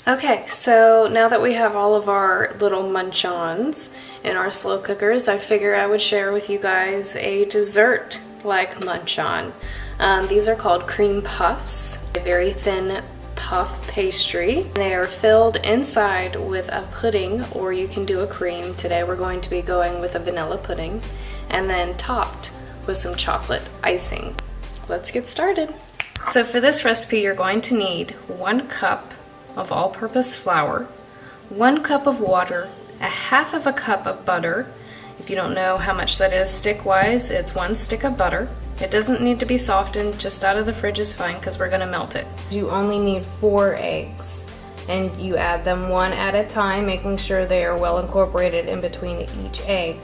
Okay, so now that we have all of our little munch-ons in our slow cookers, I figure I would share with you guys a dessert-like munch-on. These are called cream puffs, a very thin puff pastry. They are filled inside with a pudding, or you can do a cream. Today we're going to be going with a vanilla pudding, and then topped with some chocolate icing. Let's get started. So for this recipe, you're going to need 1 cup of all-purpose flour, 1 cup of water, a half of a cup of butter. If you don't know how much that is stick-wise, it's 1 stick of butter. It doesn't need to be softened, just out of the fridge is fine because we're going to melt it. You only need 4 eggs, and you add them 1 at a time, making sure they are well incorporated in between each egg.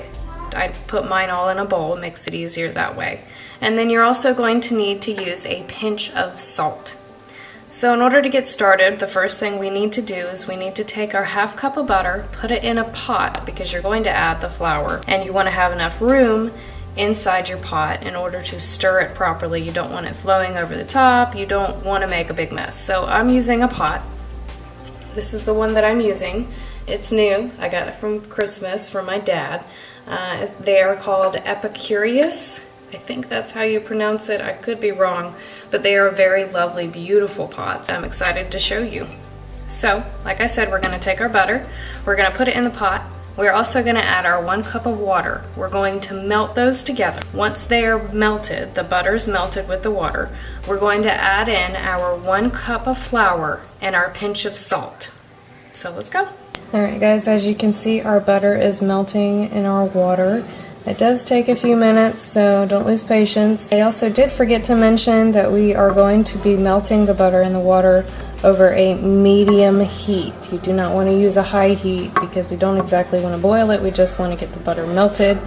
I put mine all in a bowl, it makes it easier that way. And then you're also going to need to use a pinch of salt. So in order to get started, the first thing we need to do is we need to take our half cup of butter, put it in a pot because you're going to add the flour, and you want to have enough room inside your pot in order to stir it properly. You don't want it flowing over the top, you don't want to make a big mess. So I'm using a pot. This is the one that I'm using. It's new. I got it from Christmas from my dad. They are called Epicurious. I think that's how you pronounce it. I could be wrong, but they are very lovely, beautiful pots. I'm excited to show you. So, like I said, we're going to take our butter, we're going to put it in the pot. We're also going to add our 1 cup of water. We're going to melt those together. Once they are melted, the butter's melted with the water, we're going to add in our 1 cup of flour and our pinch of salt. So let's go. Alright guys, as you can see, our butter is melting in our water. It does take a few minutes, so don't lose patience. I also did forget to mention that we are going to be melting the butter in the water over a medium heat. You do not want to use a high heat because we don't exactly want to boil it. We just want to get the butter melted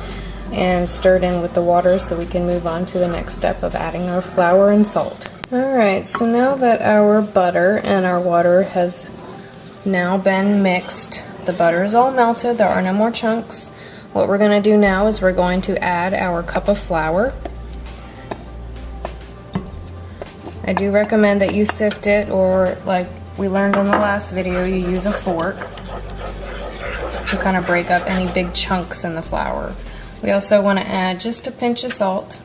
and stirred in with the water so we can move on to the next step of adding our flour and salt. Alright, so now that our butter and our water has now been mixed, the butter is all melted, there are no more chunks. What we're going to do now is we're going to add our cup of flour. I do recommend that you sift it, or like we learned in the last video, you use a fork to kind of break up any big chunks in the flour. We also want to add just a pinch of salt.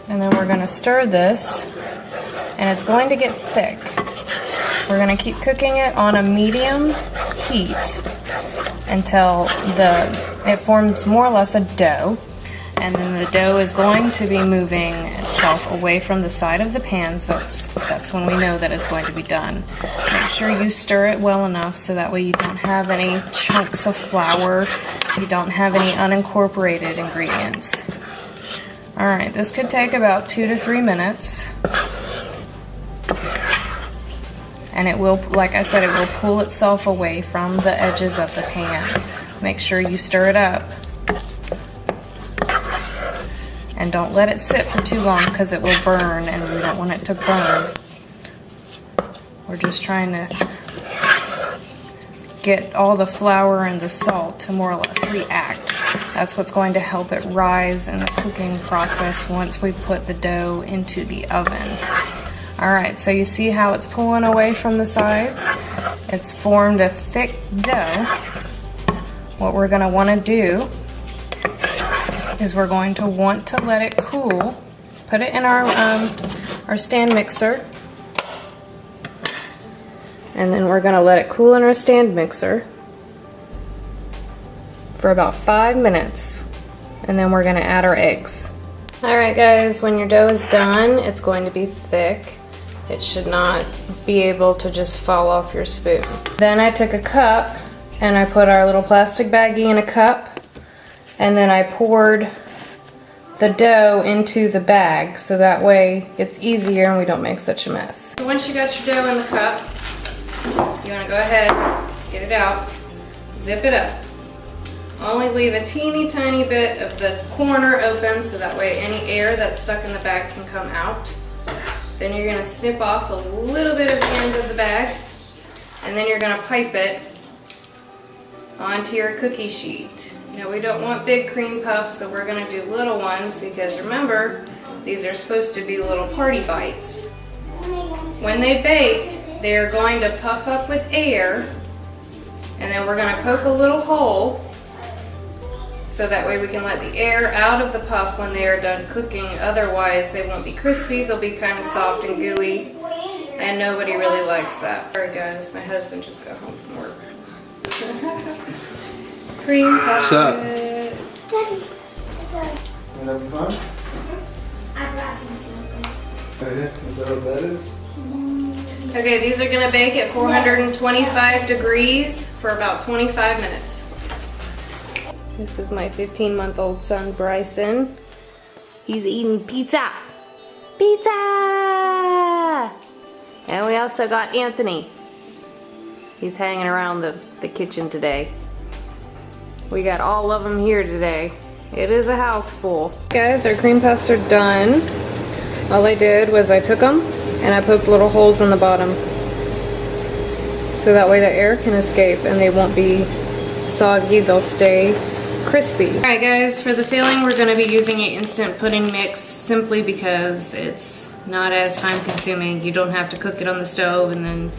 And then we're going to stir this, and it's going to get thick. We're going to keep cooking it on a medium heat until it forms more or less a dough, and then the dough is going to be moving itself away from the side of the pan, so that's when we know that it's going to be done. Make sure you stir it well enough so that way you don't have any chunks of flour, you don't have any unincorporated ingredients. Alright, this could take about 2 to 3 minutes. And it will, like I said, it will pull itself away from the edges of the pan. Make sure you stir it up. And don't let it sit for too long because it will burn, and we don't want it to burn. We're just trying to get all the flour and the salt to more or less react. That's what's going to help it rise in the cooking process once we put the dough into the oven. Alright, so you see how it's pulling away from the sides? It's formed a thick dough. What we're going to want to do is we're going to want to let it cool. Put it in our stand mixer. And then we're going to let it cool in our stand mixer for about 5 minutes. And then we're going to add our eggs. Alright guys, when your dough is done, it's going to be thick. It should not be able to just fall off your spoon. Then I took a cup and I put our little plastic baggie in a cup, and then I poured the dough into the bag so that way it's easier and we don't make such a mess. So once you got your dough in the cup, you want to go ahead, get it out, zip it up. Only leave a teeny tiny bit of the corner open so that way any air that's stuck in the bag can come out. Then you're going to snip off a little bit of the end of the bag, and then you're going to pipe it onto your cookie sheet. Now we don't want big cream puffs, so we're going to do little ones because remember, these are supposed to be little party bites. When they bake, they are going to puff up with air, and then we're going to poke a little hole so that way we can let the air out of the puff when they are done cooking. Otherwise, they won't be crispy. They'll be kind of soft and gooey, and nobody really likes that. Alright guys, my husband just got home from work. Cream puff. What's up? Daddy. You having fun? I'm wrapping something. Oh yeah? Is that what that is? Okay, these are going to bake at 425 degrees for about 25 minutes. This is my 15-month-old son, Bryson. He's eating pizza. Pizza! And we also got Anthony. He's hanging around the kitchen today. We got all of them here today. It is a house full. Guys, our cream puffs are done. All I did was I took them and I poked little holes in the bottom. So that way the air can escape and they won't be soggy, they'll stay crispy. Alright guys, for the filling we're going to be using an instant pudding mix simply because it's not as time consuming. You don't have to cook it on the stove and then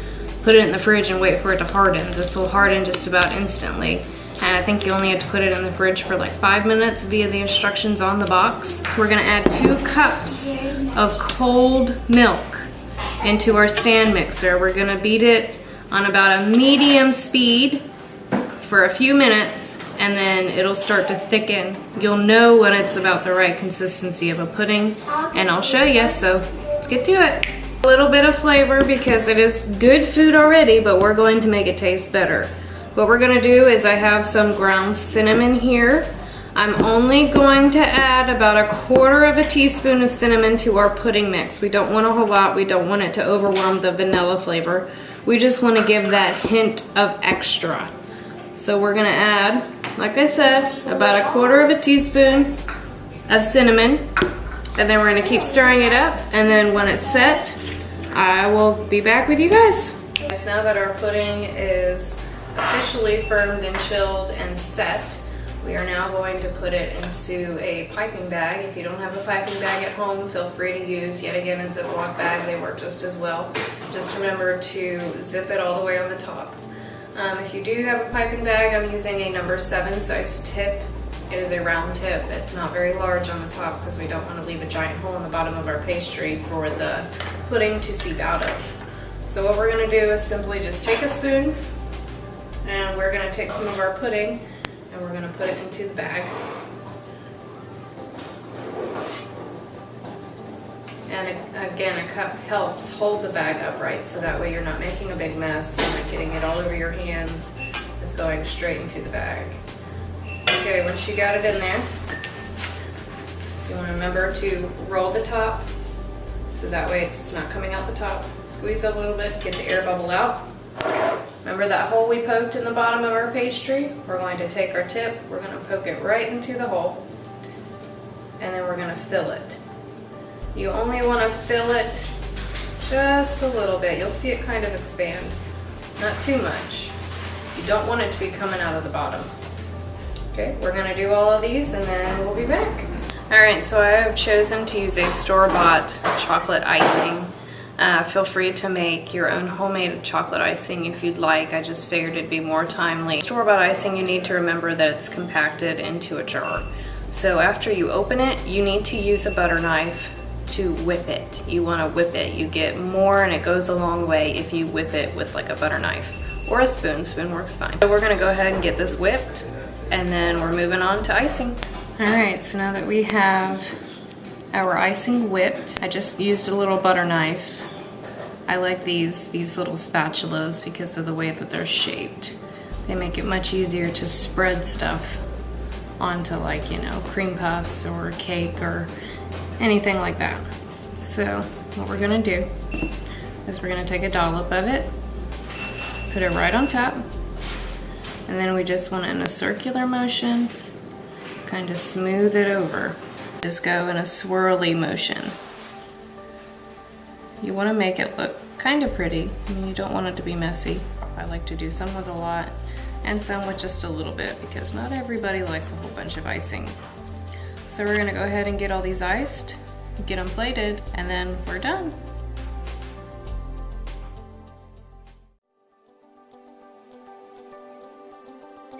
put it in the fridge and wait for it to harden. This will harden just about instantly. And I think you only have to put it in the fridge for like 5 minutes via the instructions on the box. We're going to add 2 cups of cold milk into our stand mixer. We're going to beat it on about a medium speed for a few minutes, and then it'll start to thicken. You'll know when it's about the right consistency of a pudding, and I'll show you, so let's get to it. A little bit of flavor because it is good food already, but we're going to make it taste better. What we're gonna do is I have some ground cinnamon here. I'm only going to add about 1/4 teaspoon of cinnamon to our pudding mix. We don't want a whole lot. We don't want it to overwhelm the vanilla flavor. We just want to give that hint of extra. So we're gonna add, like I said, about 1/4 teaspoon of cinnamon, and then we're gonna keep stirring it up, and then when it's set, I will be back with you guys. Now that our pudding is officially firmed and chilled and set, we are now going to put it into a piping bag. If you don't have a piping bag at home, feel free to use, yet again, a Ziploc bag. They work just as well. Just remember to zip it all the way on the top. If you do have a piping bag, I'm using a number 7 size tip. It is a round tip. It's not very large on the top because we don't want to leave a giant hole in the bottom of our pastry for the pudding to seep out of. So what we're going to do is simply just take a spoon, and we're going to take some of our pudding and we're going to put it into the bag. And again, a cup helps hold the bag upright, so that way you're not making a big mess, you're not getting it all over your hands. It's going straight into the bag. Okay, once you got it in there, you want to remember to roll the top, so that way it's not coming out the top. Squeeze it a little bit, get the air bubble out. Remember that hole we poked in the bottom of our pastry? We're going to take our tip, we're going to poke it right into the hole, and then we're going to fill it. You only want to fill it just a little bit. You'll see it kind of expand. Not too much. You don't want it to be coming out of the bottom. Okay, we're going to do all of these and then we'll be back. Alright, so I have chosen to use a store-bought chocolate icing. Feel free to make your own homemade chocolate icing if you'd like. I just figured it'd be more timely. Store-bought icing, you need to remember that it's compacted into a jar. So after you open it, you need to use a butter knife to whip it. You want to whip it. You get more, and it goes a long way if you whip it with like a butter knife or a spoon. Spoon works fine. So we're going to go ahead and get this whipped, and then we're moving on to icing. Alright, so now that we have our icing whipped, I just used a little butter knife. I like these little spatulas because of the way that they're shaped. They make it much easier to spread stuff onto, like, you know, cream puffs or cake or anything like that. So what we're gonna do is we're gonna take a dollop of it, put it right on top, and then we just want it in a circular motion, kind of smooth it over. Just go in a swirly motion. You want to make it look kind of pretty. I mean, you don't want it to be messy. I like to do some with a lot and some with just a little bit because not everybody likes a whole bunch of icing. So we're gonna go ahead and get all these iced, get them plated, and then we're done.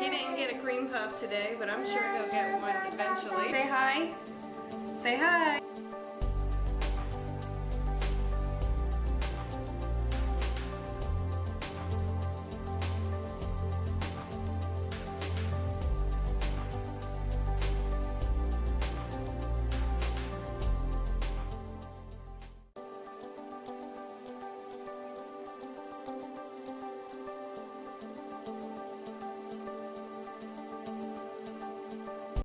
He didn't get a cream puff today, but I'm sure he'll get one eventually. Say hi. Say hi.